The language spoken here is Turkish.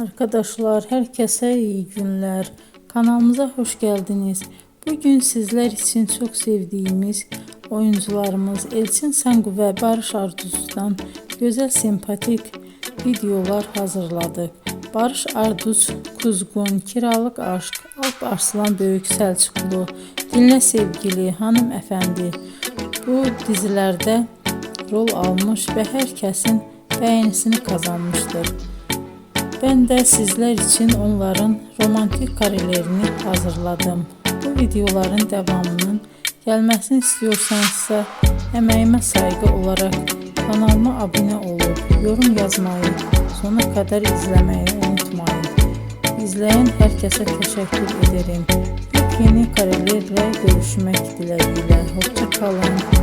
Arkadaşlar, herkese iyi günler. Kanalımıza hoş geldiniz. Bugün sizler için çok sevdiğimiz oyuncularımız Elçin Sangu ve Barış Arduç'dan güzel sempatik videolar hazırladık. Barış Arduç, Kuzgun, Kiralık Aşk, Alp Arslan Böyük Selçuklu, Dinle Sevgili, Hanımefendi bu dizilerde rol almış ve herkesin beğenisini kazanmıştır. Ben de sizler için onların romantik karelerini hazırladım. Bu videoların devamının gelmesini istiyorsanızsa emeğime saygı olarak kanalıma abone olup yorum yazmayı, sona kadar izlemeyi unutmayın. İzleyen herkese teşekkür ederim. Yeni karelerle görüşmek dileğiyle. Hoşça kalın.